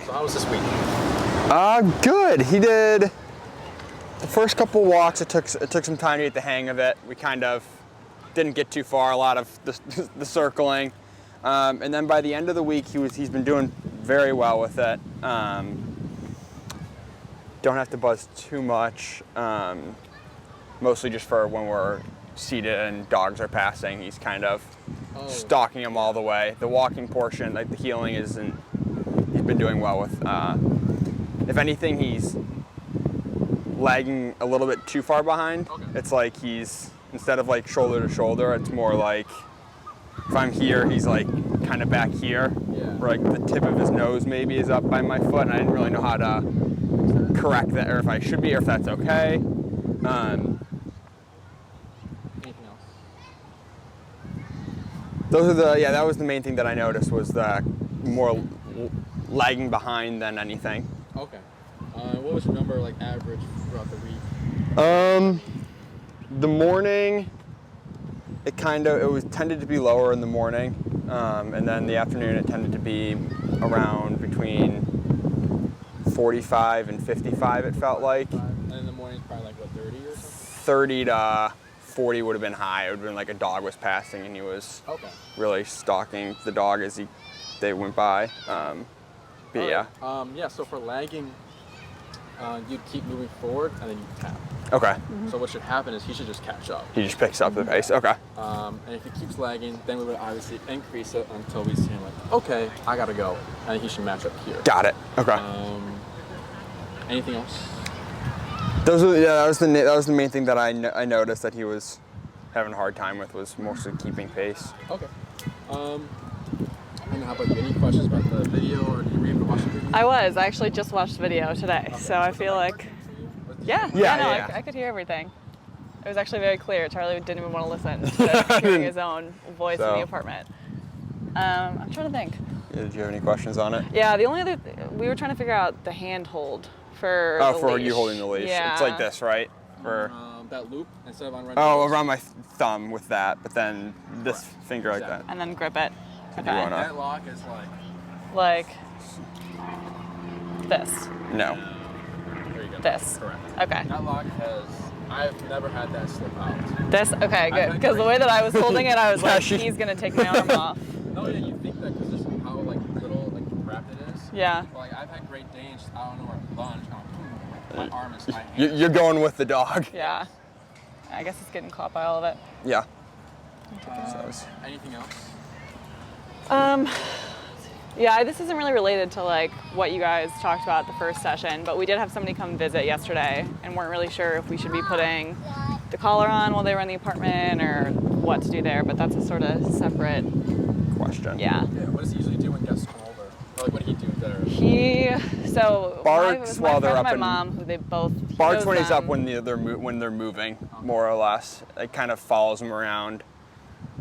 So how was this week? Good. He did the first couple walks. It took some time to get the hang of it. We kind of didn't get too far. A lot of the circling, and then by the end of the week, he's been doing very well with it. Don't have to buzz too much. Mostly just for when we're seated and dogs are passing. He's kind of stalking them all the way. The walking portion, like the heeling, he's been doing well with. If anything, he's lagging a little bit too far behind. Okay. It's like he's, instead of like shoulder to shoulder, it's more like if I'm here, he's like kind of back here. Yeah. Where like the tip of his nose maybe is up by my foot, and I didn't really know how to correct that, or if I should be, or if that's okay. Anything else? That was the main thing that I noticed, was the more lagging behind than anything. Okay. What was your number, like, average throughout the week? The morning, it tended to be lower in the morning, and then the afternoon it tended to be around between 45 and 55, it felt like. And in the morning, probably like, what, 30 or something? 30 to 40 would have been high. It would have been like a dog was passing and he was really stalking the dog as they went by. But yeah. So for lagging, you'd keep moving forward and then you tap. Okay. So what should happen is he should just catch up. He just picks up the pace. Okay. And if he keeps lagging, then we would obviously increase it until we see him like, okay, I gotta go, and he should match up here. Got it. Okay. Anything else? That was the main thing that I noticed that he was having a hard time with, was mostly keeping pace. Okay. And how about you? Any questions about the video, or did you read or watch the video? I actually just watched the video today, so I feel like, I could hear everything. It was actually very clear. Charlie didn't even want to listen to hearing his own voice in the apartment. I'm trying to think. Yeah, did you have any questions on it? Yeah, the only other we were trying to figure out the handhold for the for leash. you holding the leash. Yeah. It's like this, right? For that loop instead of on around my thumb with that, but then this finger like that. And then grip it. So Okay. That lock is like this. No. There you go. This. Correct. Okay. That lock I've never had that slip out. This. Okay, good. Because the way that I was holding it, I was like, he's gonna take my arm off. No, yeah, you think that because of how little wrapped it is. Yeah. But, I've had Great Danes. I don't know where to lunge. My arm is my hand. You're going with the dog. Yeah. I guess it's getting caught by all of it. Yeah. Anything else? Yeah, this isn't really related to what you guys talked about at the first session, but we did have somebody come visit yesterday and weren't really sure if we should be putting the collar on while they were in the apartment or what to do there, but that's a sort of separate question. Yeah. What does he usually do when guests come over? Or what did he do there? Barks while they're up, my and mom, who they both barks when he's up when they're moving, more or less. It kind of follows them around,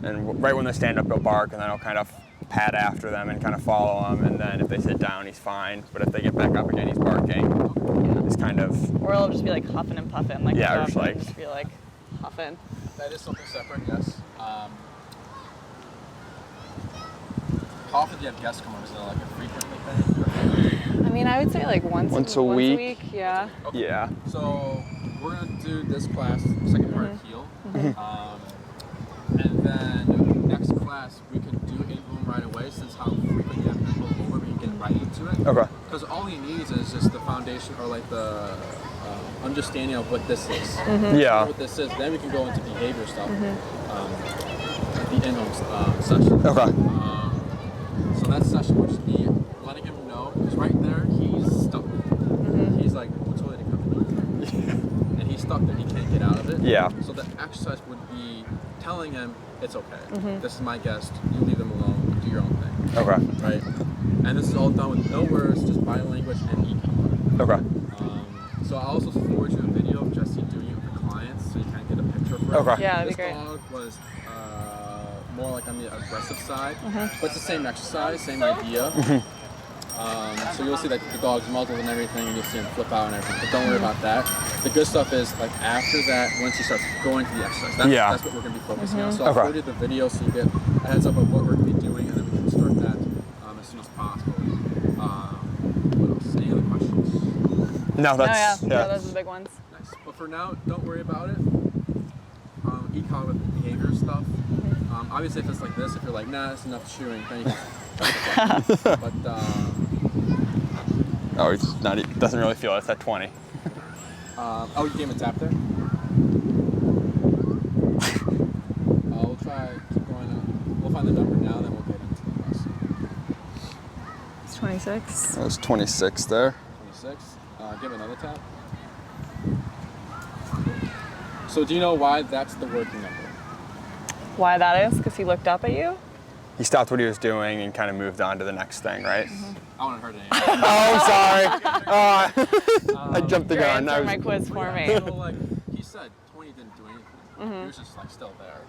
and right when they stand up, he'll bark, and then he'll kind of pat after them and kind of follow them, and then if they sit down, he's fine. But if they get back up again, he's barking. Yeah. It's kind of. Or he'll just be huffing and puffing, just just be huffing. That is something separate, yes. How often do you have guests come over? Is it a frequently thing? I mean, I would say once a week. Yeah. Okay. Yeah. So we're gonna do this class, second part of heel, and then next class we could do in-home right away, since how frequent you have people over, we can get right into it. Okay. Because all he needs is just the foundation, or the understanding of what this is. Yeah. What this is, then we can go into behavior stuff. The in-home session. Okay. So that session will just be letting him know, because right there he's stuck. He's like, what's really to come to me? And he's stuck there, he can't get out of it. Yeah. So the exercise would be telling him, it's okay. This is my guest, you leave them alone, do your own thing. Okay. Right? And this is all done with no words, just body language and EQ. Okay. So I'll also forward you a video of Jesse doing it for clients, so you kind of get a picture for it. Okay. Yeah, that'd be This great. dog was more on the aggressive side, but it's the same exercise, same idea. So you'll see the dog's muzzled and everything, and you'll see him flip out and everything, but don't worry about that. The good stuff is after that, once he starts going to the exercise, that's what we're going to be focusing on. So I'll forward you the video so you get a heads up of what we're going to be doing, and then we can start that as soon as possible. No, Oh, that's yeah, those are the big ones. Nice. But for now, don't worry about it. Eat collar with behavior stuff. Obviously, if it's like this, if you're like, nah, it's enough chewing, then you can. But Oh, he's not. He doesn't really feel it. It's at 20. oh, you gave him a tap there. We'll try. Keep going. We'll find the number now, then we'll get into the rest. It's 26. That was 26 there. 26. Give another tap. So do you know why that's the working number? Why that is? Because he looked up at you? He stopped what he was doing and kind of moved on to the next thing, right? I wouldn't hurt anything. Oh, I'm sorry. I jumped the You're gun. answering my quiz for me. So like he said 20 didn't do anything. He was just like still there.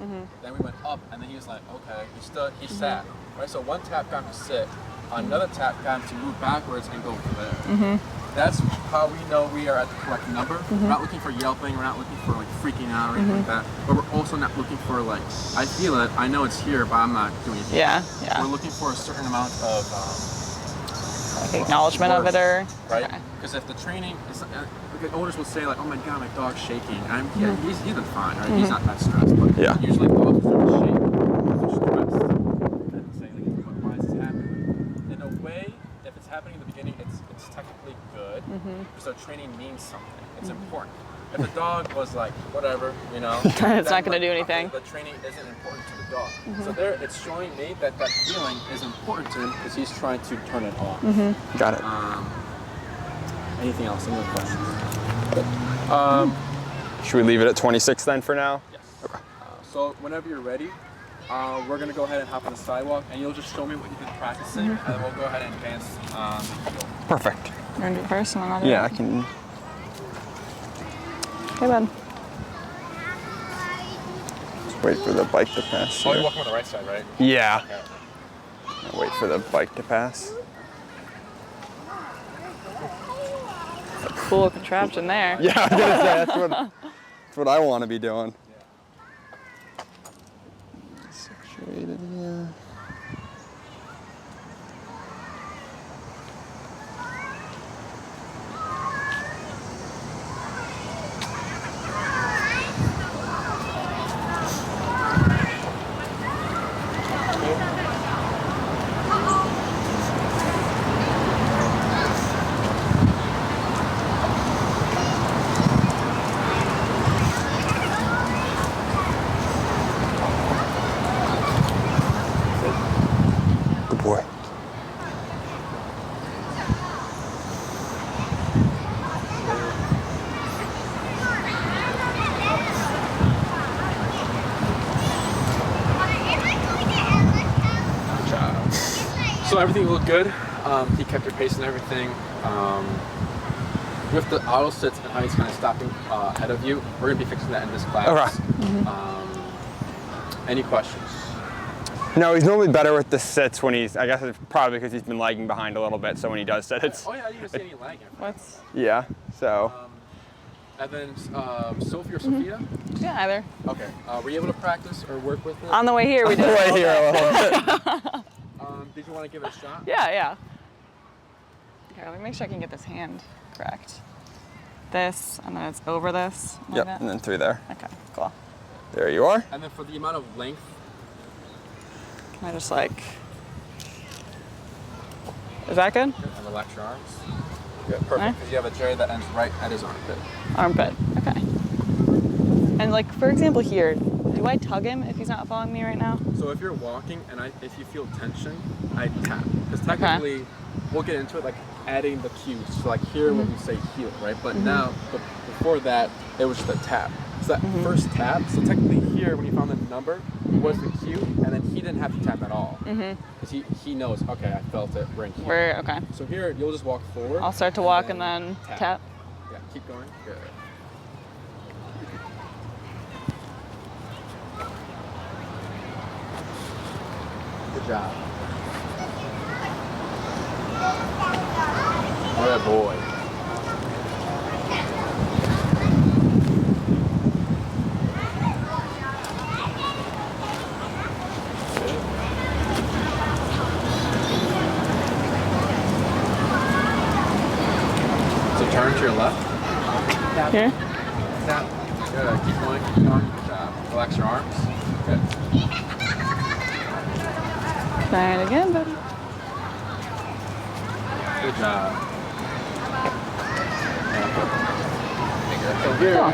Then we went up and then he was like, okay, he stood, he sat. Right? So one tap got him to sit, another tap got him to move backwards and go over there. That's how we know we are at the correct number. We're not looking for yelping, we're not looking for like freaking out or anything like that. But we're also not looking for like, I feel it, I know it's here, but I'm not doing anything. Yeah. We're looking for a certain amount of Like acknowledgement of it or? right? Because if the training is, the owners will say like, oh my god, my dog's shaking. He's been fine, right? He's not that stressed. But usually dogs start to shake if they're stressed. And say like, why is this happening? In a way, if it's happening in the beginning, it's technically good because our training means something. It's important. If the dog was like, whatever, you know, It's not going to do anything. Okay, the training isn't important to the dog. So there, it's showing me that that feeling is important to him because he's trying to turn it off. Got it. Anything else? Any other questions? Should we leave it at 26 then for now? Yes. Okay. So whenever you're ready, we're gonna go ahead and hop on the sidewalk, and you'll just show me what you've been practicing, and then we'll go ahead and advance the heel. Perfect. You're going to do it first and then I'll do it? Yeah, I can. Okay, bud. Just wait for the bike to pass. Oh, here. you're walking on the right side, right? Yeah. Okay. I'll wait for the bike to pass. Cool contraption there. Yeah, I was gonna say that's what I want to be doing. Situated here. Good boy. So everything looked good. He kept your pace and everything. With the auto sits and how he's kind of stopping ahead of you, we're gonna be fixing that in this class. Okay. Any questions? No, he's normally better with the sits when he's, I guess it's probably because he's been lagging behind a little bit, so when he does sit, it's, Oh yeah, I didn't even see any lagging. What's? yeah, so. And then Sophie or Sophia? Yeah, either. Okay. Were you able to practice or work with it? On the way here, we did it. Right here a little bit. Did you want to give it a shot? Yeah. Okay, let me make sure I can get this hand correct. This, and then it's over this. Like Yep, that? and then through there. Okay, cool. There you are. And then for the amount of length, Can I just like... Is that good? and relax your arms. Yeah, perfect. Alright. Because you have a J that ends right at his armpit. Armpit, okay. And like, for example here, do I tug him if he's not following me right now? So if you're walking and if you feel tension, I tap. Because technically, we'll get into it, like adding the cues. So like here when we say heel, right? But now, before that, it was just a tap. So that first tap, so technically here when he found the number, was the cue, and then he didn't have to tap at all. Because he knows, okay, I felt it, we're in here. Okay. So here, you'll just walk forward. I'll start to walk and then tap. Yeah, keep going. Good. Good job. Good boy. So turn. to your left. Here. Tap. Good. Keep going. Keep going. Good job. Relax your arms. Good. Try it again, buddy. Good job. So here. Cool.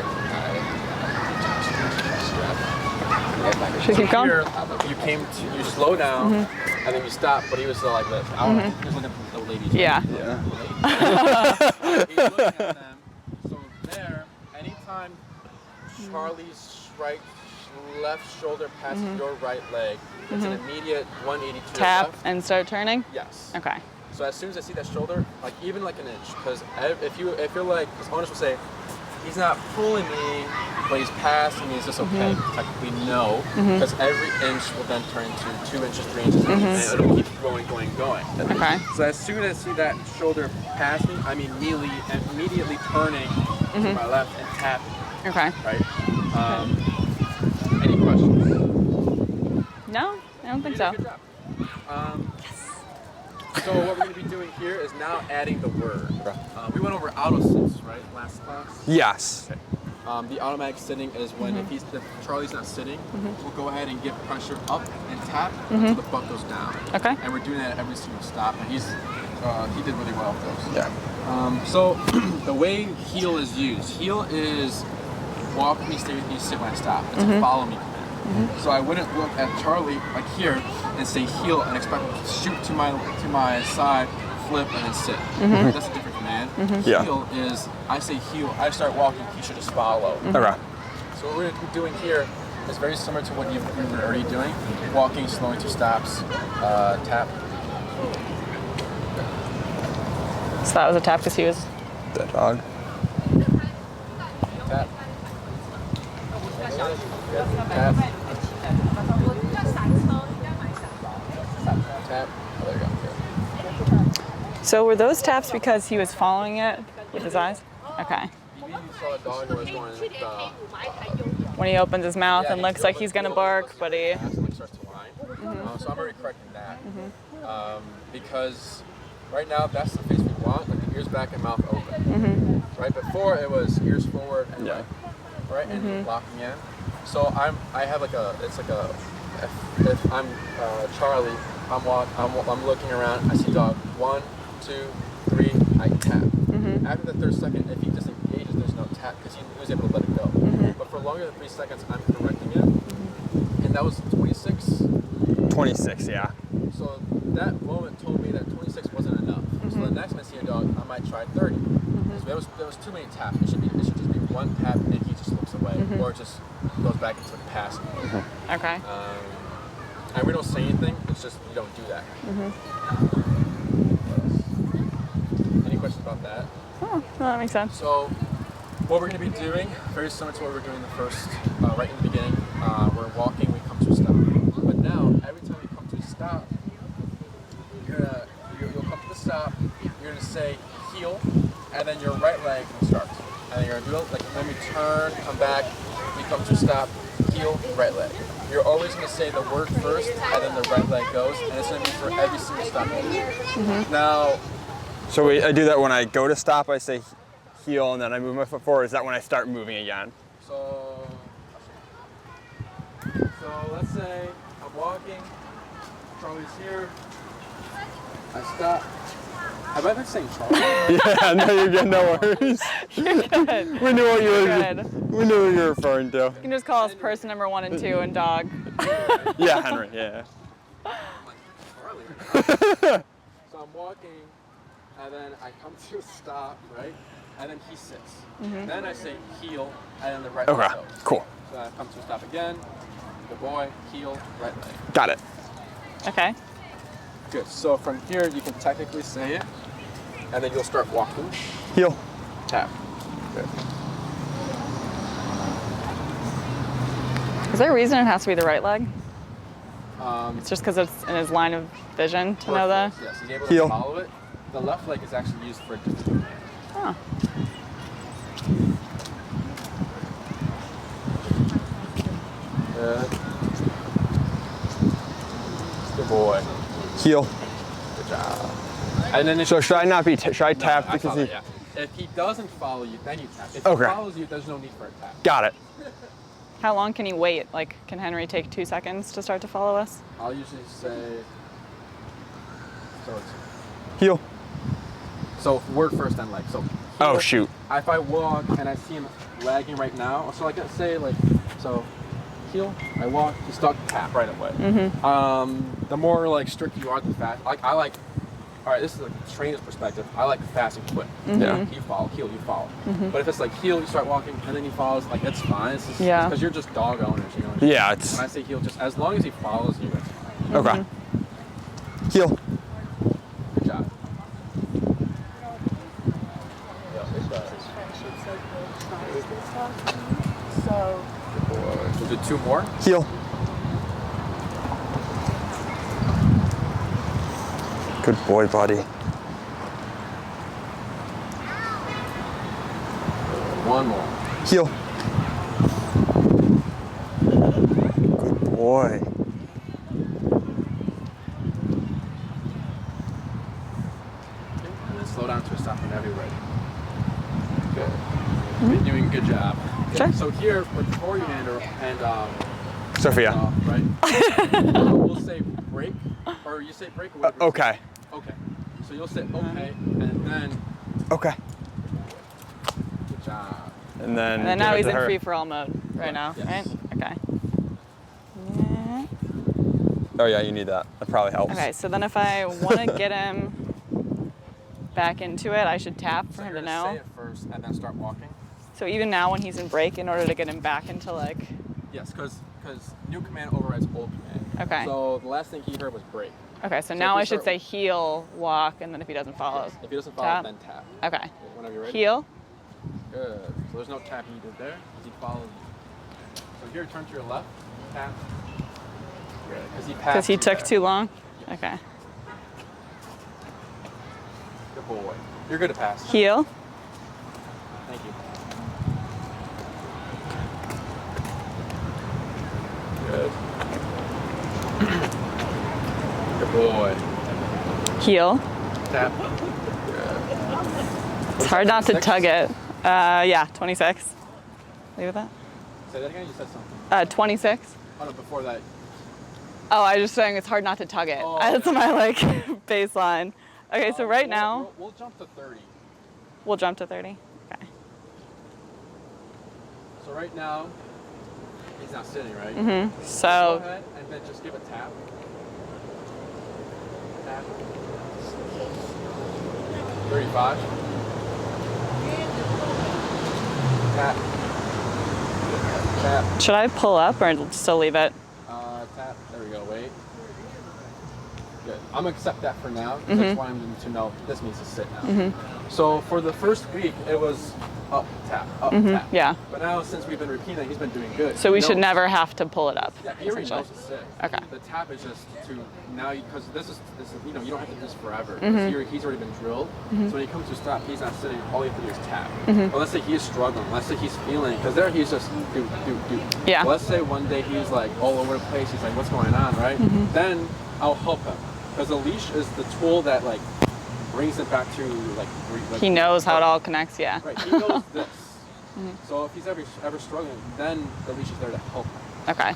Should we keep going? Here, you came to, you slow down, and then you stop, but he was still like this. I want to just look at the ladies. Yeah. He's looking at them. So there, anytime Charlie's left shoulder passes your right leg, it's an immediate 180 to Tap your left. and start turning? Yes. Okay. So as soon as I see that shoulder, like even like an inch, because if you're like, because owners will say, he's not pulling me, but he's passing me, is this okay? Technically no, because every inch will then turn into 2 inches, 3 inches, and it'll keep going. Okay. So as soon as I see that shoulder pass me, I'm immediately turning to my left and tapping. Okay. Right? Any questions? No, I don't think so. Good job. So what we're going to be doing here is now adding the word. We went over auto sits, right, last class? Yes. Okay. The automatic sitting is when if Charlie's not sitting, we'll go ahead and give pressure up and tap until the butt goes down. Okay. And we're doing that at every single stop, and he did really well with those. Yeah. So the way heel is used, heel is walk me, stay with me, sit when I stop. It's a follow me command. So I wouldn't look at Charlie like here and say heel and expect him to shoot to my side, flip, and then sit. That's a different command. Yeah. Heel is, I say heel, I start walking, he should just follow. Okay. So what we're going to be doing here is very similar to what you were already doing. Walking, slowing to stops, tap. So that was a tap because he was... The dog. Tap. Tap. Tap. Oh, there you go. Good. So were those taps because he was following it with his eyes? Okay. You saw a dog who was going When he opens his mouth and he looks like he's going to bark, but he... starts to whine. So I'm already correcting that. Because right now that's the face we want, like the ears back and mouth open. Right before it was ears forward and right, and locking in. So I have like if I'm Charlie, I'm looking around, I see dog 1, 2, 3, I tap. After the third second, if he disengages, there's no tap because he was able to let it go. But for longer than 3 seconds, I'm correcting it, and that was 26. 26, yeah. So that moment told me that 26 wasn't enough. So the next time I see a dog, I might try 30. So there was too many taps. It should just be one tap, and he just looks away, or it just goes back into the past. Okay. And we don't say anything. It's just you don't do that. Any questions about that? Oh, well, that makes sense. So what we're going to be doing, very similar to what we were doing the first, right in the beginning. We're walking, we come to a stop. But now, every time we come to a stop, you'll come to the stop. You're going to say heel, and then your right leg will start. And then you're going to do it like when we turn, come back, we come to a stop, heel, right leg. You're always going to say the word first, and then the right leg goes, and it's going to be for every single stop. Now. So I do that when I go to stop, I say heel, and then I move my foot forward. Is that when I start moving again? So let's say I'm walking, Charlie's here, I stop. Have I been saying Charlie? Yeah, no, you're good, no worries. You're good. We knew what you were. Good. We knew what you were referring to. You can just call us person number 1 and 2 and dog. Yeah, Henry. Yeah. So I'm walking, and then I come to a stop, right? And then he sits. Then I say heel, and then the right leg Okay. goes. Cool. So I come to a stop again. Good boy. Heel, right leg. Got it. Okay. Good. So from here, you can technically say it, and then you'll start walking. Heel. Tap. Good. Is there a reason it has to be the right leg? It's It's just because it's in his line of vision to know that? Yes, he's able Heel. to follow it. The left leg is actually used for a different command. Oh. Good. Good boy. Heel. Good job. And then if So should I not be? Should I tap I because saw he? that, yeah. If he doesn't follow you, then you tap. If he Okay. follows you, there's no need for a tap. Got it. How long can he wait? Like, can Henry take 2 seconds to start to follow us? I'll usually say, so it's, Heel. so word first, then leg. So Oh, heel, shoot. If I walk and I see him lagging right now, so like let's say like, so heel, I walk, you start to tap right away. Mm-hmm. The more like strict you are, the fast. Like I like, all right, this is like a trainer's perspective. I like fast and quick. Mm-hmm. Yeah. You follow, heel, you follow. Mm-hmm. But if it's like heel, you start walking and then he follows, like it's fine. It's just, Yeah. because you're just dog owners, you know. Yeah, it's When I say heel, just as long as he follows you, it's fine. okay. Heel. Good job. We'll do 2 more. Heel. Good boy, buddy. 1 more. Heel. Good boy. And then slow down to a stop whenever you're ready. Good. You're doing a good job. Sure. So here, before you and Sophia. right? We'll say break, or you say break. Or whatever. Okay. Okay. So you'll say okay, and then Okay. good job. And then. And then give now it he's to in her. free-for-all mode right now, Yes. right? Okay. Yeah. Oh yeah, you need that. That probably helps. Okay, so then if I want to get him back into it, I should tap for So him you're to gonna say know. it first, and then start walking. So even now when he's in break, in order to get him back into like, Yes, because new command overrides old command. Okay. So the last thing he heard was break. okay, so if now we I should start- say heel, walk, and then if he doesn't follow, Yes. If he doesn't follow, tap. then tap. Okay. Whenever you're ready. Heel. Good. So there's no tapping you did there. He followed you. So here, turn to your left. Tap. Good. Because he passed. Because he you took there. too long? Okay. Good boy. You're good at pass. Heel. Thank you. Good. Good boy. Heel. Tap. It's hard not to 26? tug it. Yeah, 26. Leave it at that. Say that again. You said something. 26. Oh no, before that. Oh, I was just saying it's hard not to tug it. Oh, That's my like baseline. Okay, so right we'll- now we'll jump to 30. we'll jump to 30. Okay. So right now, he's not sitting, right? Mhm. Go So ahead and then just give a tap. Tap. 35. Tap. Tap. should I pull up or still leave it? Tap. There we go. Wait. Good. I'm gonna accept that for now. 'Cause That's why I'm going to know this needs to sit now. So for the first week, it was up, tap, up, tap. Yeah. But now since we've been repeating it, he's been doing good. So we He should knows. never have to pull it up. Yeah, he already essentially. knows to sit. Okay. The tap is just to now because this is you know you don't have to do this forever. 'Cause he's already been drilled. So when he comes to stop, he's not sitting. All you have to do is tap. But let's say he is struggling. Let's say he's feeling because there he's just do. Yeah. Let's say one day he's like all over the place. He's like, what's going on, right? Then I'll help him because the leash is the tool that like brings him back to like. He knows how it all connects, yeah. Right. He knows this. So if he's ever struggling, then the leash is there to help him. Okay.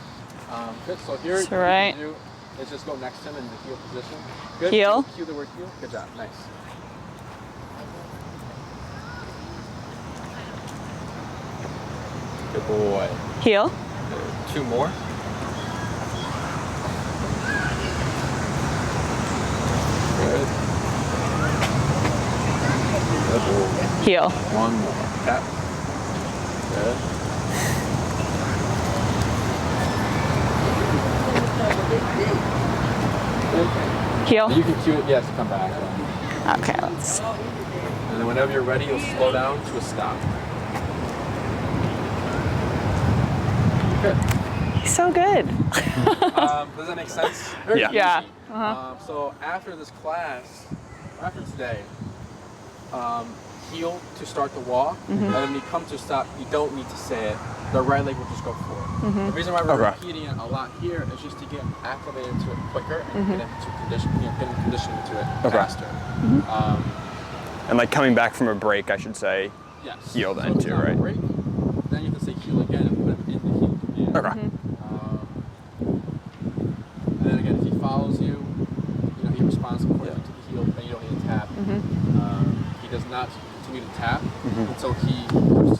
Good. So here, So what you right. can do is just go next to him in the heel position. Good. Heel. Cue the word heel. Good job. Nice. Good boy. Heel. 2 more. Good. Good boy. Heel. 1 more. Tap. Good. Heel. You can cue it, yes, to come back. Okay, let's. And then whenever you're ready, you'll slow down to a stop. Good. He's so good. Does that make sense? Very Yeah. easy. Yeah. Uh-huh. So after this class, after today, heel to start the walk, and then when you come to stop, you don't need to say it. The right leg will just go forward. The reason why we're Okay. repeating it a lot here is just to get acclimated to it quicker and get into condition, get conditioned to it Okay. faster. And like coming back from a break, I should say, Yes. heel So then if too, he's on a right? break, then you have to say heel again and put him in the heel command. Okay. And then again, if he follows you, you know, he responds accordingly to the heel, then you don't need to tap. He does not continue to tap until he goes.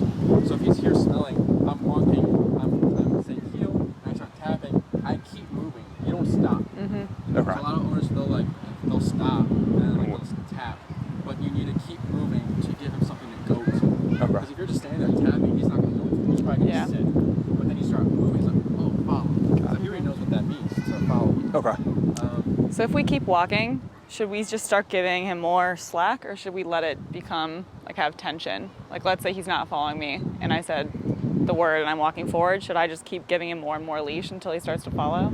So if he's here smelling, I'm walking, I'm saying heel, and I start tapping, I keep moving. You don't stop. Okay. So a lot of owners, they'll stop and like they'll tap, but you need to keep moving to give him something to go to. Okay. Because if you're just standing there tapping, he's not going to know. He's probably going to sit. But then you start moving, he's like, oh, follow. So he already knows what that means. So follow. Okay. So if we keep walking, should we just start giving him more slack, or should we let it become, like, have tension? Like, let's say he's not following me, and I said the word and I'm walking forward. Should I just keep giving him more and more leash until he starts to follow?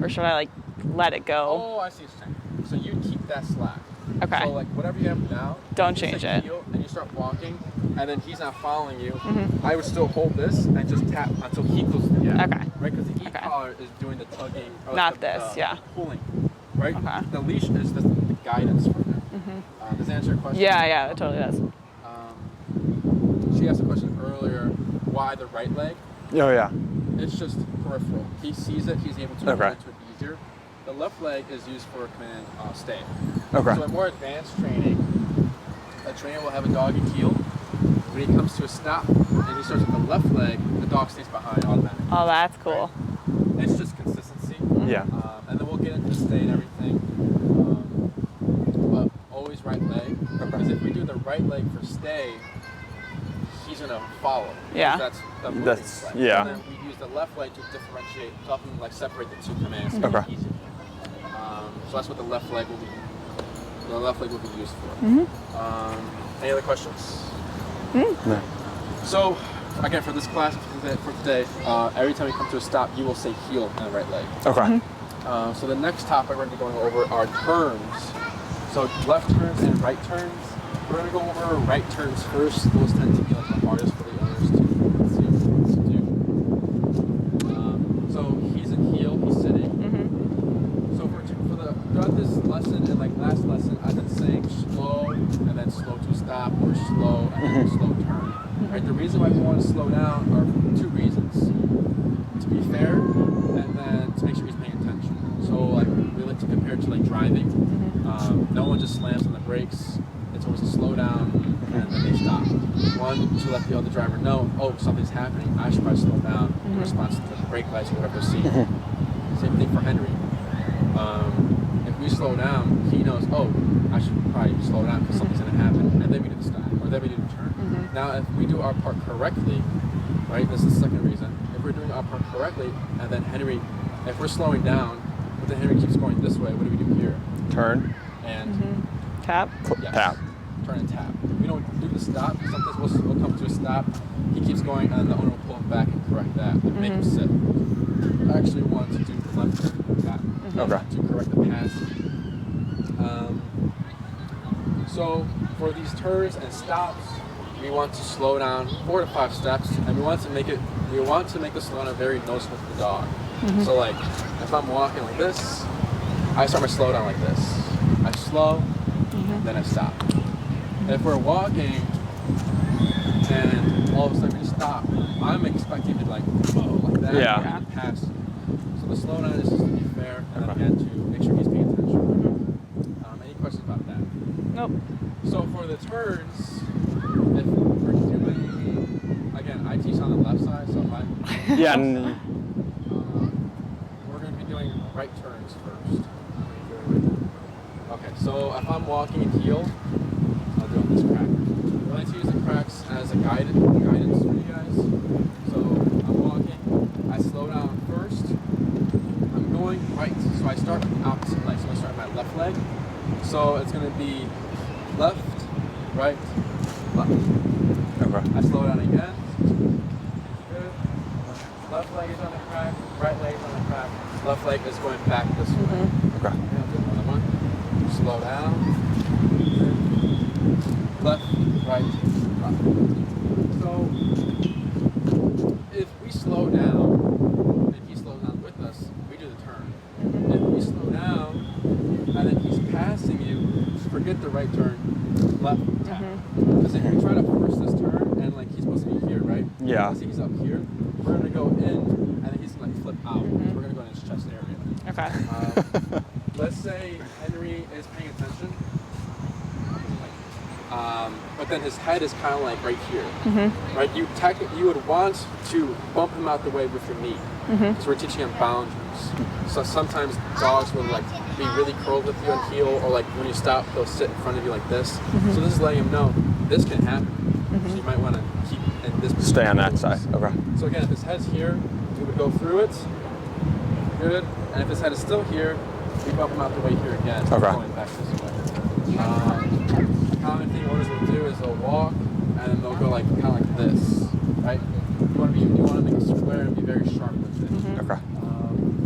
Or should I, like, let it go? Oh, I see what you're saying. So you keep that slack. Okay. So, like, whatever you have now, Don't you change say it. heel, and you start walking, and then he's not following you. I would still hold this and just tap until he goes to the gap. Okay. Right? Because the e-collar is doing the tugging. Or Not the, this, yeah. the pulling. Right? Okay. The leash is the guidance for him. Does that answer your question? Yeah, that totally does. She asked a question earlier, why the right leg? Oh yeah. It's just peripheral. He sees it, he's able to move into it easier. The left leg is used for command stay. Okay. So in more advanced training, a trainer will have a dog in heel. When he comes to a stop and he starts with the left leg, the dog stays behind automatically. Oh, that's cool. Right? It's just consistency. Yeah. And then we'll get into stay and everything. But always right leg. Because if we do the right leg for stay, he's going to follow. Yeah. That's the moving leg. Yeah. And then we use the left leg to differentiate, to help him like separate the two commands. Okay. Make it easier. So that's what the left leg will be. The left leg will be used for. Any other questions? No. So again, for this class for today, every time you come to a stop, you will say heel and right leg. Okay. So the next topic we're going to be going over are turns. So left turns and right turns. We're going to go over right turns first. Those tend to be like the hardest for the owners to do. So he's in heel, he's sitting. So throughout this lesson and like last lesson, I've been saying slow and then slow to stop, or slow and then slow turn. Right? The reason why we want to slow down are two reasons: to be fair, and then to make sure he's paying attention. So like we like to compare it to like driving. No one just slams on the brakes. It's always a slow down and then they stop. One, to let the other driver know, oh, something's happening. I should probably slow down in response to the brake lights or whatever they're seeing. Same thing for Henry. If we slow down, he knows, oh, I should probably slow down because something's going to happen. And then we do the stop, or then we do the turn. Now, if we do our part correctly, right, this is the second reason. If we're doing our part correctly, and then Henry, if we're slowing down, but then Henry keeps going this way, what do we do here? Turn. Mm-hmm. Tap. Yes. Tap. Turn and tap. We don't do the stop. Sometimes we'll come to a stop. He keeps going, and the owner will pull him back and correct that and make him sit. I actually want to do the left turn and tap to correct the pass. So for these turns and stops, we want to slow down 4 to 5 steps, and we want to make the slow down very noticeable to the dog. So like, if I'm walking like this, I start my slow down like this. I slow, then I stop. And if we're walking and all of a sudden we stop, I'm expecting to like that and pass. So the slow down is just to be fair and then again to make sure he's paying attention. Any questions about that? Nope. So for the turns, if we're doing, again, I teach on the left side, so if I'm we're going to be doing right turns first. Okay, so if I'm walking in heel, I'll do on this crack. I like to use the cracks as a guidance for you guys. So I'm walking, I slow down first, I'm going right, so I start with the opposite leg, so I start with my left leg. So it's going to be left, right, left. Okay. I slow down again. Good. Left leg is on the crack, right leg is on the crack, left leg is going back this way. Okay. And I'll do another one. Slow down. Left, right, left. So if we slow down and he slows down with us, we do the turn. If we slow down and then he's passing you, forget the right turn. left tap. Because if you try to force this turn, and like he's supposed to be here, right? Yeah. Let's say he's up here. We're gonna go in, and then he's gonna flip out. So we're gonna go in his chest area. Okay. Let's say Henry is paying attention. But then his head is kind of like right here, right? You would want to bump him out the way with your knee, because we're teaching him boundaries. So sometimes dogs will like be really curled with you and heel, or like when you stop, they'll sit in front of you like this. So this is letting him know this can happen. So you might want to keep in this position. Stay on that side. Okay. So again, if his head's here, we would go through it. Good. And if his head is still here, we bump him out the way here again. Okay. Going back this way. Common thing owners will do is they'll walk and then they'll go like kind of like this, right? You want to make it square and be very sharp with it. Okay.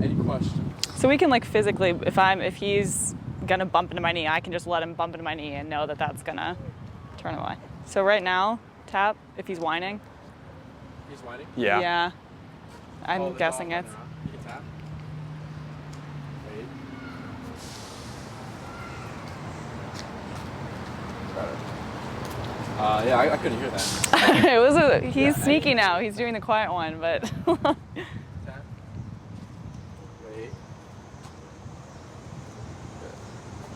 Any questions? So we can like physically, if he's gonna bump into my knee, I can just let him bump into my knee and know that that's gonna turn away. So right now, tap if he's whining. He's whining? Yeah. Yeah. I'm Oh, the guessing dog's it's. whining, huh? You can tap. Wait. Yeah, I couldn't hear that. He's sneaky now. He's doing the quiet one, but. Tap. Wait. Good.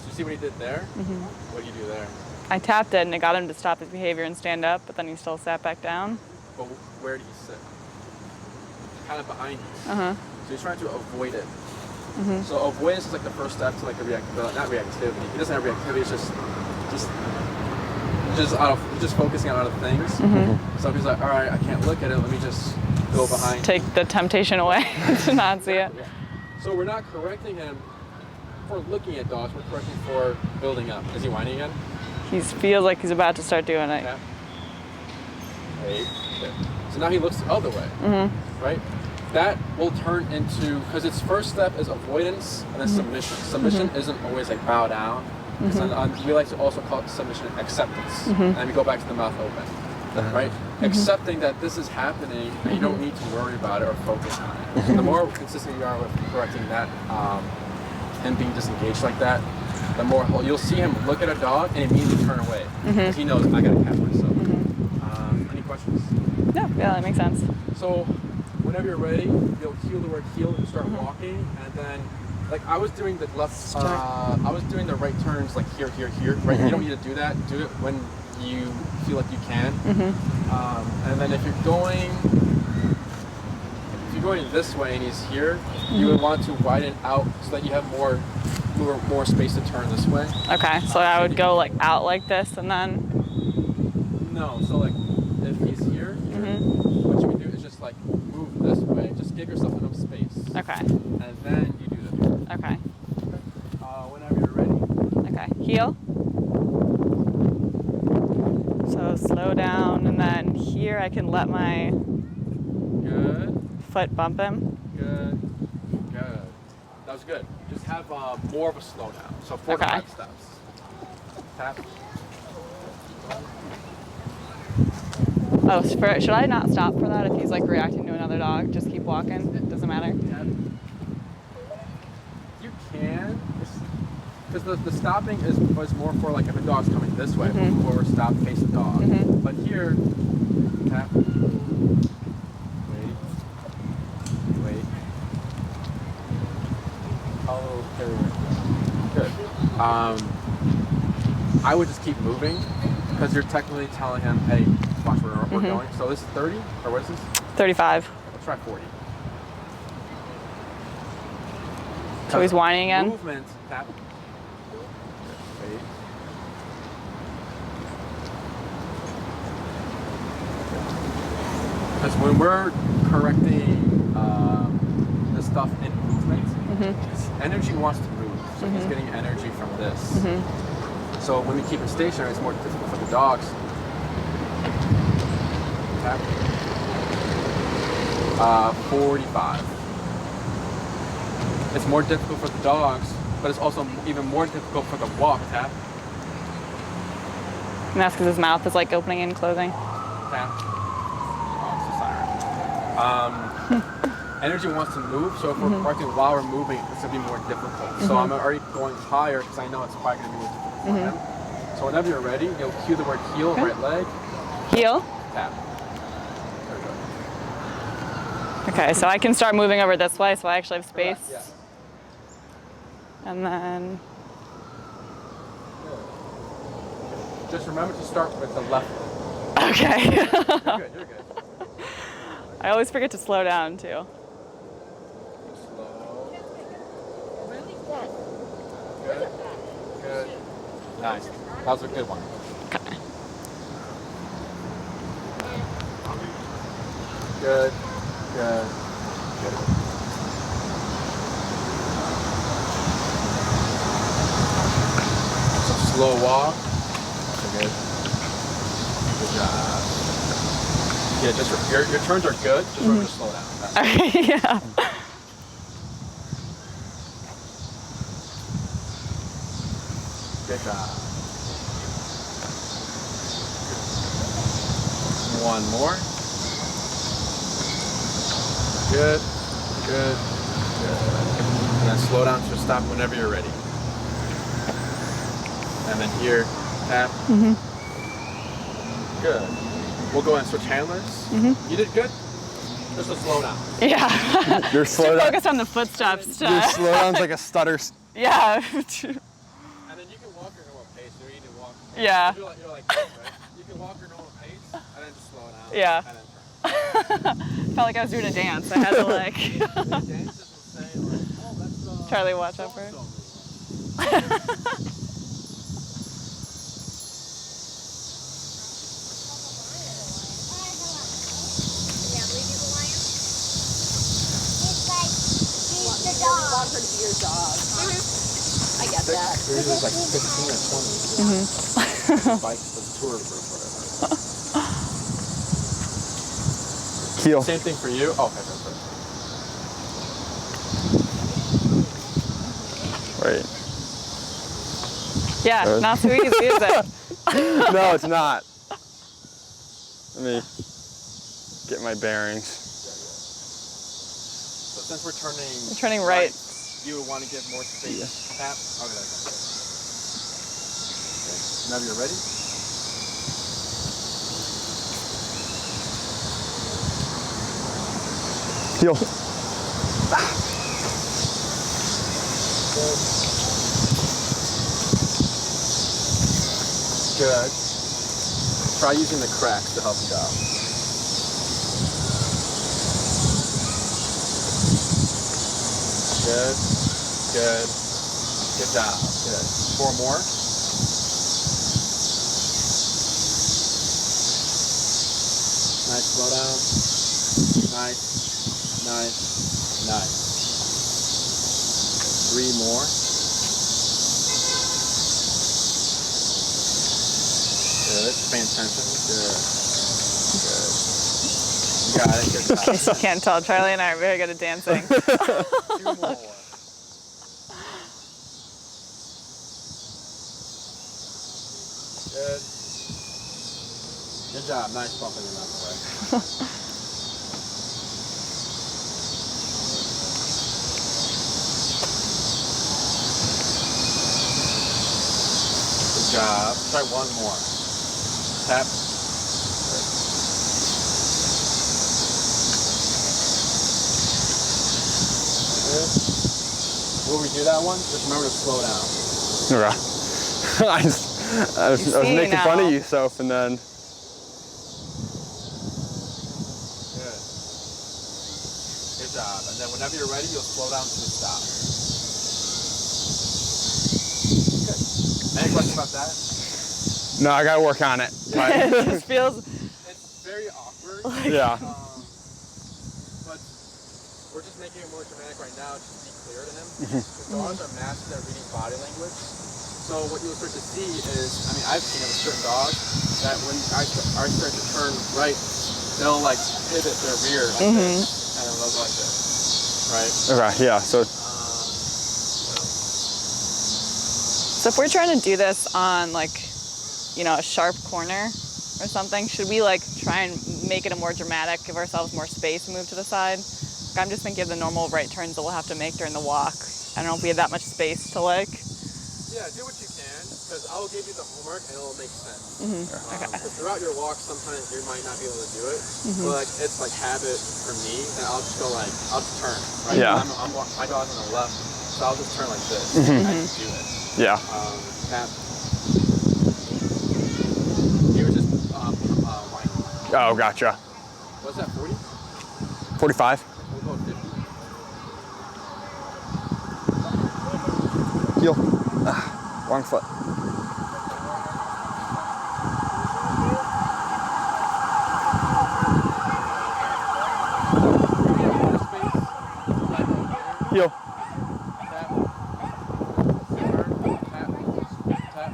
So you see what he did there? What do you do there? I tapped it and it got him to stop his behavior and stand up, but then he still sat back down. But where do you sit? Kind of behind you. Uh-huh. So he's trying to avoid it. So avoidance is like the first step to like a not reactivity. He doesn't have reactivity. It's just focusing on other things. So he's like, all right, I can't look at it. Let me just go behind. Take the temptation away to not see it. Yeah. So we're not correcting him for looking at dogs. We're correcting for building up. Is he whining again? He feels like he's about to start doing it. Yeah. Hey. Good. So now he looks the other way. Right? That will turn into, because its first step is avoidance and then submission. Submission isn't always like bow down. We like to also call it submission acceptance. And then we go back to the mouth open. Right? Accepting that this is happening and you don't need to worry about it or focus on it. The more consistent you are with correcting that, him being disengaged like that, the more you'll see him look at a dog and immediately turn away. Because he knows I gotta catch myself. Any questions? No, yeah, that makes sense. So whenever you're ready, you'll heel the word heel and start walking, and then like I was doing the left, I was doing the right turns like here, right? You don't need to do that. Do it when you feel like you can. And then if you're going this way and he's here, you would want to widen out so that you have more space to turn this way. Okay, so I would go like out like this and then. No, so like if he's here, what you can do is just like move this way. Just give yourself enough space. Okay. And then you do this. Okay. Whenever you're ready. Okay. Heel. So slow down, and then here I can let my foot bump him. Good. That was good. Just have more of a slowdown. So 4 to 5 steps. Tap. Oh, should I not stop for that if he's like reacting to another dog? Just keep walking? It doesn't matter? You can. Because the stopping was more for like if a dog's coming this way, move over, stop, face the dog. But here, tap. Wait. Oh, good. I would just keep moving because you're technically telling him, hey, watch where we're going. So this is 30, or what is this? 35. Let's try 40. So he's whining again? Movement, tap. Wait. Because when we're correcting the stuff in movement, energy wants to move. So he's getting energy from this. So when we keep it stationary, it's more difficult for the dogs. Tap. 45. It's more difficult for the dogs, but it's also even more difficult for the walk. Tap. And that's because his mouth is like opening and closing. Tap. Oh, it's a siren. Energy wants to move, so if we're correcting while we're moving, it's going to be more difficult. So I'm already going higher because I know it's probably going to be more difficult for him. So whenever you're ready, you'll cue the word heel, right leg, Heel. tap. Okay, so I can start moving over this way, so I actually have space. Correct, yeah. And then, Good. Just remember to start with the left leg. okay. You're good, you're good. I always forget to slow down too. Slow. Good. Good. Nice. That was a good one. Okay. Good. Good. Good. So slow walk. So good. Good job. Yeah, just your turns are good. Just remember to slow down. That's Okay, yeah. Good job. One more. Good, good, good. And then slow down to stop whenever you're ready. And then here, tap. Good. We'll go and switch handlers. You did good. Just to slow down. Yeah. Your slow down. Focus on the footsteps. Your slow down's like a stutter. Yeah. And then you can walk your normal pace. You need to walk. Yeah. You're like this, right? You can walk your normal pace and then just slow down. Yeah. And then turn. Felt like I was doing a dance. I had to like. Dancers will say like, oh, that's Charlie, watch out for it. Want her to be your dog. I get that. Yours is like 15 or 20. Bikes, the tour group, whatever. Heel. Same thing for you. Oh, okay, Wait. Yeah, Good. not so easy, is it? No, it's not. Let me get my bearings. So since we're turning right. you would want to give more space. Yeah. Tap. Okay, there you go. Okay. Whenever you're ready. Heel. Good. Try using the cracks to help you out. Good. Good. Good job. Good. 4 more. Nice. Slow down. Nice. Nice. Nice. 3 more. Good. Pay attention. Good. Good. You got it. Good job. In case you can't tell, Charlie and I are very good at dancing. 2 more. Good. Good job. Nice bumping him out the way. Good job. Try 1 more. Tap. Good. Will we do that one? Just remember to slow down. Okay. I was see making fun now. of you, Soph, and then. Good. Good job. And then whenever you're ready, you'll slow down to the stop. Good. Any questions about that? No, I gotta work on it. It just feels. It's very awkward. Yeah. But we're just making it more dramatic right now just to be clear to him. Because dogs are masters at reading body language. So what you'll start to see is, I mean, I've seen it with certain dogs that when I start to turn right, they'll like pivot their rear like this, and then they'll go like this, right? Okay, yeah, so So if we're trying to do this on like, you know, a sharp corner or something, should we like try and make it a more dramatic, give ourselves more space and move to the side? I'm just thinking of the normal right turns that we'll have to make during the walk. I don't know if we have that much space to like. Yeah, Yeah, do what you can, because I'll give you the homework and it'll make sense. Okay. Because throughout your walk, sometimes you might not be able to do it, but like, it's like habit for me, and I'll just go like, I'll just turn, right? Yeah. My dog's on the left, so I'll just turn like this, and I just do it. Yeah. Tap. You were just whining. Oh, gotcha. What's that, 40? 45. We'll go 50. Heel. Wrong foot. Heel. Tap. Turn. Tap. Tap.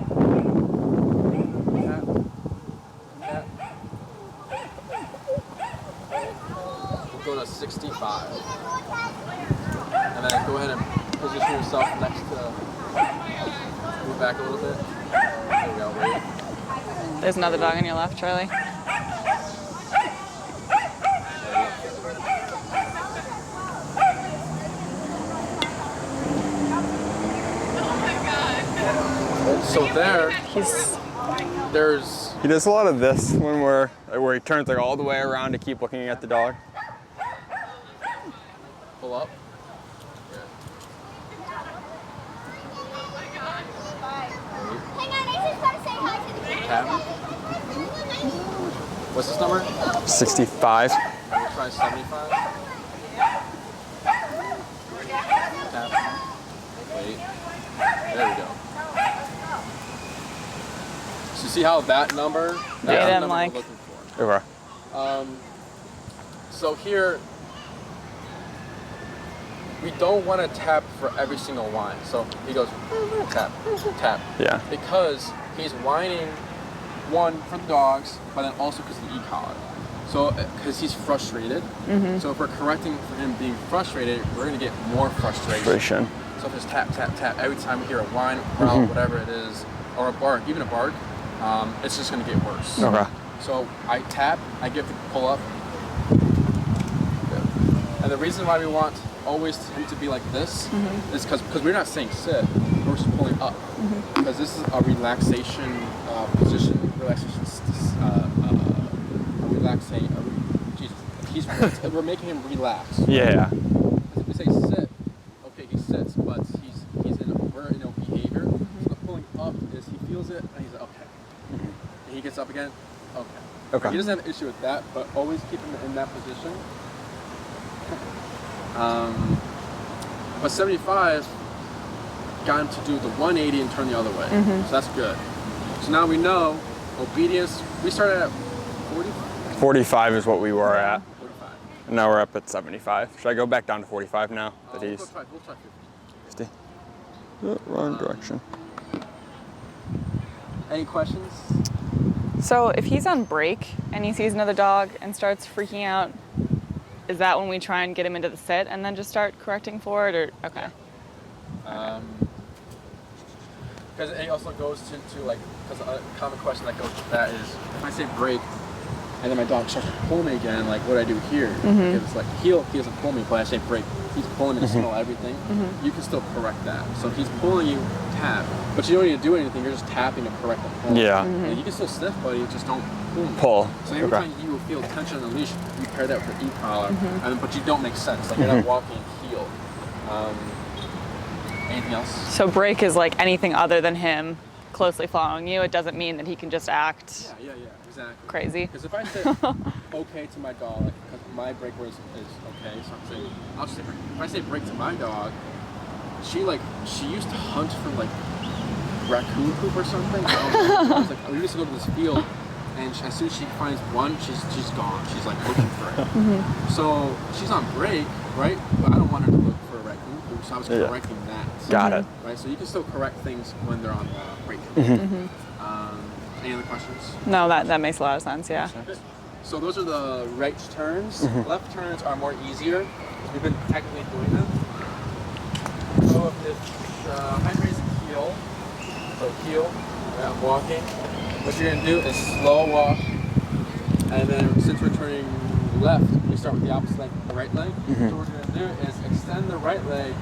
Tap. Tap. We'll go to 65. And then go ahead and position yourself next to, move back a little bit. There we go, wait. There's another dog on your left, Charlie. So there's He does a lot of this when where he turns like all the way around to keep looking at the dog. pull up. Hang on, I just gotta say hi to the kids. Tap. What's this number? 65. We'll try 75. Tap. Wait. There we go. So see how that number? That's Yeah. the Them, number like- we're looking for. Okay. So here, we don't want to tap for every single whine. So he goes tap, tap. Yeah. Because he's whining, one, for the dogs, but then also because of the e-collar. So, because he's frustrated. So if we're correcting for him being frustrated, we're going to get more frustration. Frustration. So if it's tap, tap, tap, every time we hear a whine, growl, whatever it is, or a bark, even a bark, it's just going to get worse. Okay. So I tap, I give the pull up. And the reason why we want always him to be like this is because we're not saying sit, we're just pulling up. Because this is a relaxation position, we're making him relax. Yeah. If we say sit, okay, he sits, but we're in a behavior. So the pulling up is he feels it and he's like, okay. And he gets up again, okay. Okay. He doesn't have an issue with that, but always keep him in that position. But 75 got him to do the 180 and turn the other way. So that's good. So now we know obedience, we started at 40? 45 is what we were at. 45. And now we're up at 75. Should I go back down to 45 now? That We'll he's try 50. 50. Oh, wrong direction. Any questions? So if he's on break and he sees another dog and starts freaking out, is that when we try and get him into the sit and then just start correcting for it, or okay? Because it also goes to like, because a common question that goes to that is, if I say break, and then my dog starts to pull me again, like what do I do here? If it's like heel, he doesn't pull me, but I say break, he's pulling me to smell everything, you can still correct that. So if he's pulling you, tap. But you don't need to do anything, you're just tapping to correct the pull. Yeah. And you can still sniff, buddy, just don't pull me. Pull. So every time you feel tension on the leash, you pair that with the e-collar, but you don't make sense, like you're not walking heel. Anything else? So break is like anything other than him closely following you. It doesn't mean that he can just act Yeah, exactly. crazy. Because if I say okay to my dog, like, because my break word is okay, so I'm saying, I'll just say break. If I say break to my dog, she used to hunt for like raccoon poop or something. I was like, we used to go to this field, and as soon as she finds one, she's gone. She's like looking for it. So she's on break, right? But I don't want her to look for a raccoon poop, so I was correcting that. Got it. Right, so you can still correct things when they're on break. Any other questions? No, that makes a lot of sense. Yeah. So those are the right turns. Left turns are more easier. We've been technically doing them. So if it's high raising heel, so heel, walking. What you're gonna do is slow walk, and then since we're turning left, we start with the opposite leg, the right leg. So what we're gonna do is extend the right leg,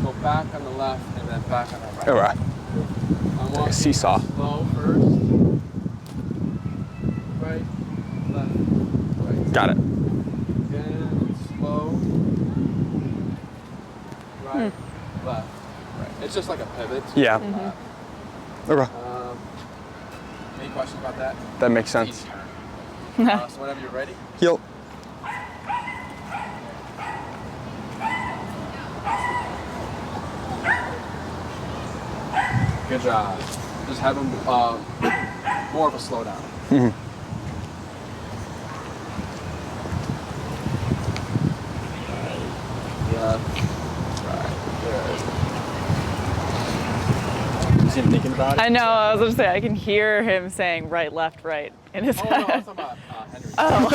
go back on the left, and then back on the right. All right. I'm like a seesaw. Slow first. Right, left, right. Got it. Again, slow. Right, left, right. It's just like a pivot. Yeah. Okay. Any questions about that? That makes sense. Easy turn. So whenever you're ready. Heel. Good job. Just have them more of a slowdown. Left, right, good. You see him thinking about it? I know. I was going to say I can hear him saying right, left, right in his Oh, head. no, I was talking about Henry. Oh.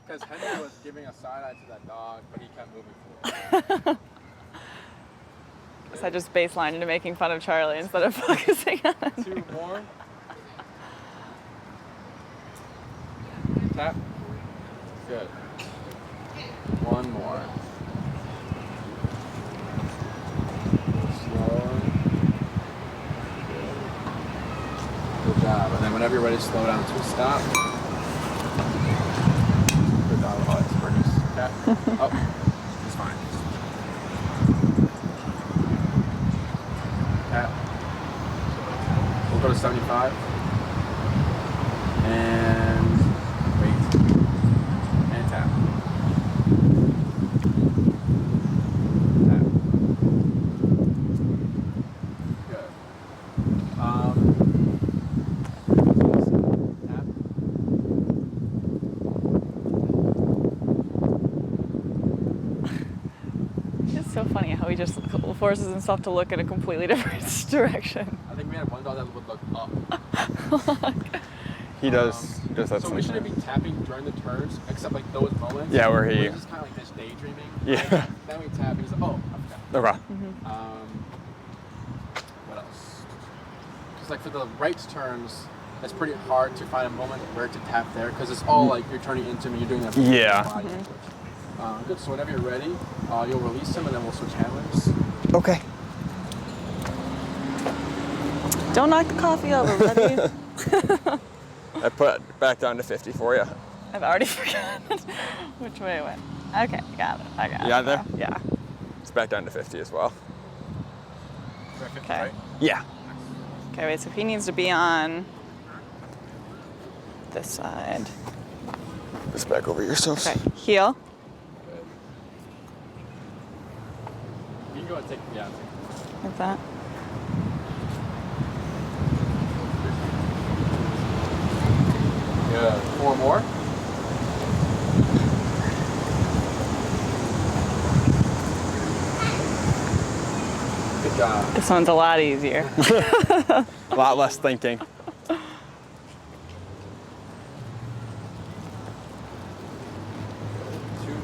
Because Henry was giving a side eye to that dog, but he kept moving forward. So I just baselined into making fun of Charlie instead of focusing on it. 2 more. Tap. Good. 1 more. Slower. Good job. And then whenever you're ready, slow down to a stop. Good job. Oh, it's pretty. Tap. Oh, it's fine. Tap. We'll go to 75. And wait. And tap. Tap. Good. Tap. It's so funny how he just forces himself to look in a completely different direction. I think we had one dog that would look up. He does that So we shouldn't sometimes. be tapping during the turns, except like those moments. Yeah, where he- We're just kind of like just daydreaming. Yeah. Then we tap. He's like, oh, I forgot. Okay. What else? Because like for the right turns, it's pretty hard to find a moment where to tap there, because it's all like you're turning into me. You're doing that. Yeah. Body language. Good. So whenever you're ready, you'll release him, and then we'll switch handlers. Okay. Don't knock the coffee over, buddy. I put it back down to 50 for you. I've already forgotten which way it went. Okay, got it. I got it. You got it there? Yeah. It's back down to 50 as well. Okay. Right? Yeah. Okay, wait, so he needs to be on this side. It's back over yourself. Okay, heel. Good. You can go and take. Yeah. Like that. Good. 4 more. Good job. This one's a lot easier. A lot less thinking. 2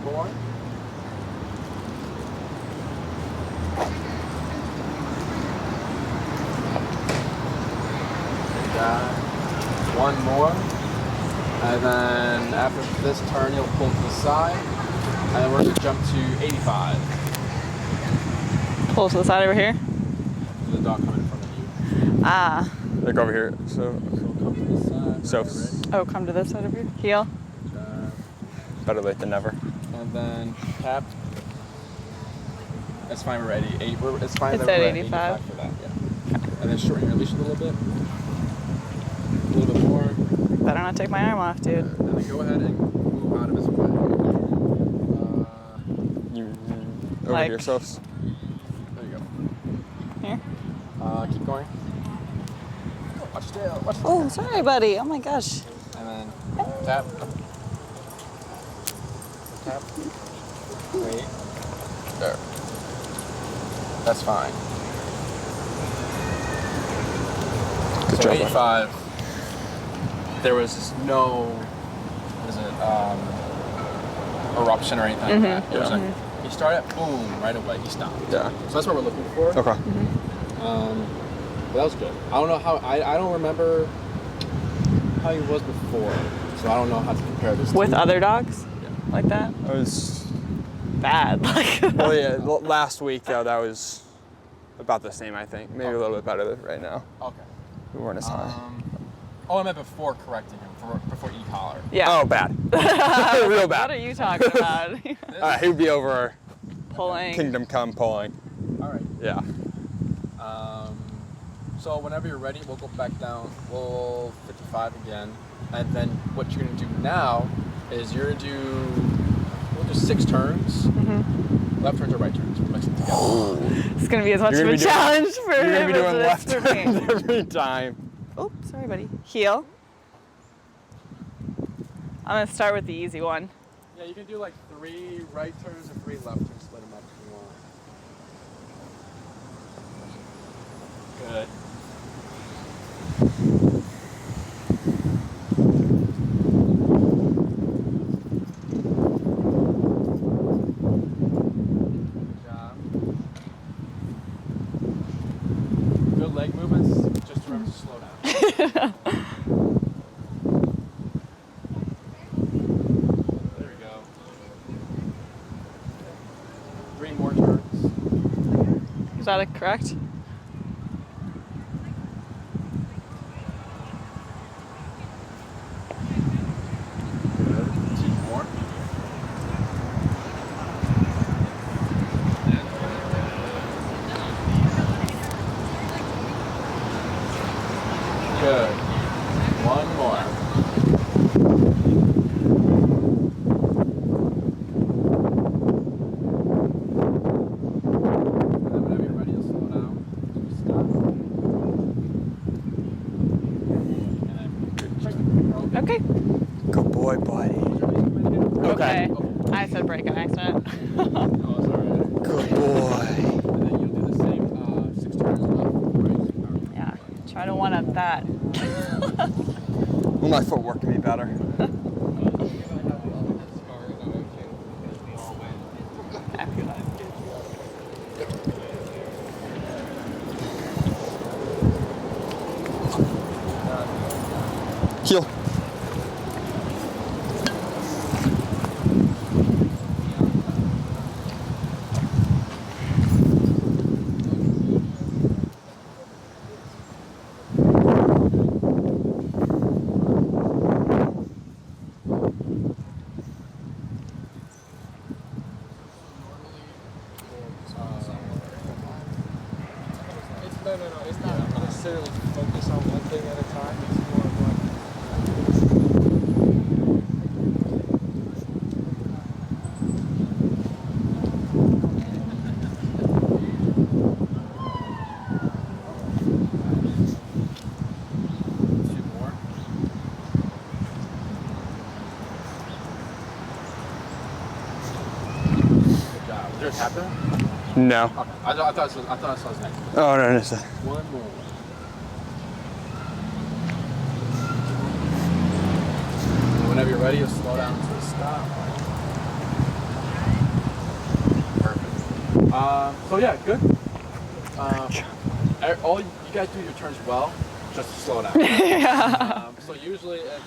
more. Good job. 1 more. And then after this turn, you'll pull to the side. And then we're going to jump to 85. Pull to the side over here. There's a dog coming in front of you. Ah. Look over here. So, So come to the side. So- whenever you're ready. Oh, come to this side over here. Heel. Good job. better late than never. And then tap. That's fine, we're ready. It's fine It's that at we're 85. for that, yeah. And then shorten your leash a little bit. A little bit more. Better not take my arm off, dude. And then go ahead and move out of his way. You over Like- to yourselves. There you go. Here. Keep going. Watch your tail. Watch your Oh, sorry, buddy. Oh my gosh. And then tap. Tap. Wait. There. That's fine. Good So job, 85. There was no, what is it, eruption or anything like that. It was like, he started, boom, right away, he stopped. Yeah. So that's what we're looking for. Okay. But that was good. I don't know how, I don't remember how he was before. So I don't know how to compare this With to. other dogs? Yeah. Like that? I was. Bad. Like. Well, yeah. Last week though, that was About the same, I think. Maybe a little bit better right now. Okay. We weren't as high. I meant before correcting him, before e-collar. Yeah. Oh, bad. Real bad. What are you talking about? He would be over Pulling. Kingdom Come pulling. All right. Yeah. So whenever you're ready, we'll go back down. We'll 55 again. And then what you're going to do now is we'll do 6 turns. Mm-hmm. Left turns or right turns. We'll mix it together. It's going to be as much of a challenge for him You're going to be doing as left it is for me. turns every time. Oh, sorry, buddy. Heel. I'm going to start with the easy one. Yeah, you can do like 3 right turns and 3 left turns. Split them up if you want. Good. Good job. Good leg movements. Just remember to slow down. There we go. 3 more turns. Is that correct? Good. One more. And then whenever you're ready, you'll slow down. Stop. And then Okay. Good boy, buddy. Okay. I said break an accident. Oh, sorry. Good boy. And then you'll do the same 6 turns left, right. Yeah. Try to one up that. Will my footwork be better? Heel. No. It's not necessarily focus on one thing at a time. It's more of like. Two more. Good job. Was there a tap there? No. Okay. I thought I saw his neck. Oh, no, it's One more. And whenever you're ready, you'll slow down to a stop. Perfect. So yeah, good. All you guys do your turns well, just to slow down. So usually, I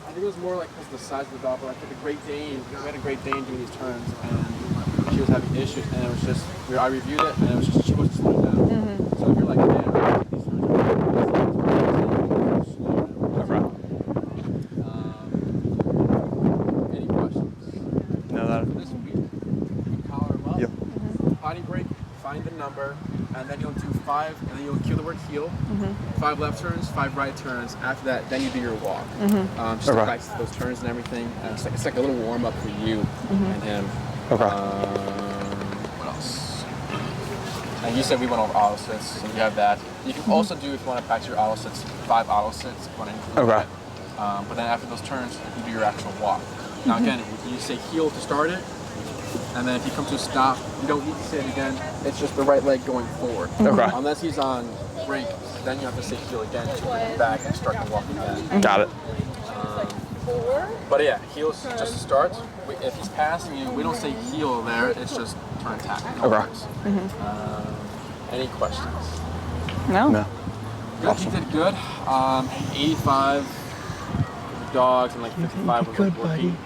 think it was more like because of the size of the dog, but like the Great Dane, we had a Great Dane doing these turns, and she was having issues, and it was just, I reviewed it, and it was just, she wasn't slowing down. Mm-hmm. So if you're like, man, these turns are slow down. Any questions? No, that. This week, you collar them up, Yep. potty break, find the number, and then you'll do 5, and then you'll cue the word heel, 5 left turns, 5 right turns. After that, then you do your walk. Just to practice those turns and everything. And it's like a little warm up for you and him. Okay. What else? And you said we went over auto sits, so you have that. You can also do, if you want to practice your auto sits, 5 auto sits. If you want to include that. But then after those turns, you do your actual walk. Now again, you say heel to start it, and then if you come to a stop, you don't need to say it again. It's just the right leg going forward. Okay. Unless he's on break, then you have to say heel again to bring him back and start the walk again. Got it. But yeah, heels just to start. If he's passing you, we don't say heel there. It's just turn tap. Okay. Any questions? No? No. Good. Awesome. He did good. 85 for the dogs and like 55 was like working.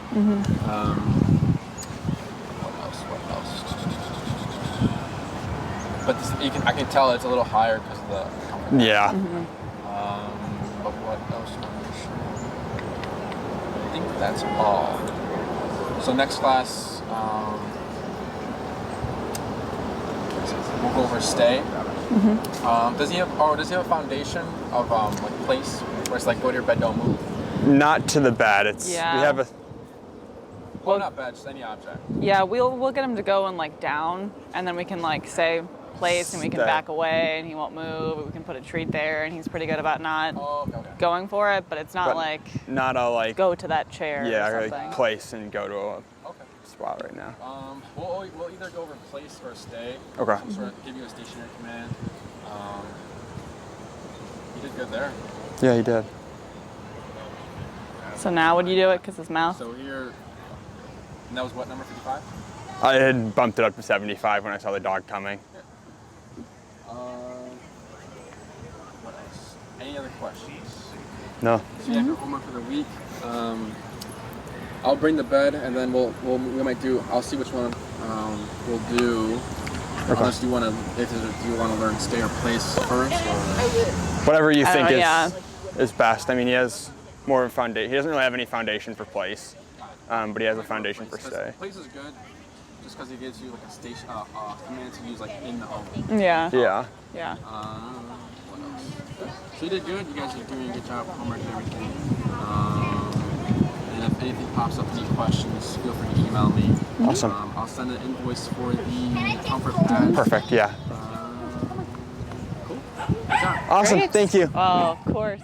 What else? but this, I can tell it's a little higher because of the comfort. Yeah. But what else am I sure? I think that's all. So next class, we'll go over stay. Does he have a foundation of like place where it's like go to your bed, don't move? Not to the bed. It's we have a. Well, not bed, just any object. Yeah, we'll get him to go and like down, and then we can like say place, and we can back away, and he won't move. We can put a treat there, and he's pretty good about not going for it. But it's not not a like go to that chair. Yeah, or like something. place and go to a spot right now. We'll either go over place or stay. Okay. So sort of give you a stationary command. You did good there. Yeah, he did. So now would you do it because his mouth? So here, and that was what, number 55? I had bumped it up to 75 when I saw the dog coming. What else? Any other questions? No. So you have your homework for the week. I'll bring the bed, and then we might do. I'll see which one we'll do. Okay. Unless you want to, do you want to learn stay or place first, or Whatever you think is best. I mean, he has more of a foundation. He doesn't really have any foundation for place, but he has a foundation for stay. Place is good, just because it gives you like a station, command to use like in the home. Yeah. Yeah. Yeah. What else? So you did good. You guys are doing a good job with homework and everything. And if anything pops up, any questions, feel free to email me. Awesome. I'll send an invoice for the comfort pad. Perfect. Yeah. Cool. Good job. Awesome. Great. Thank you. Oh, of course.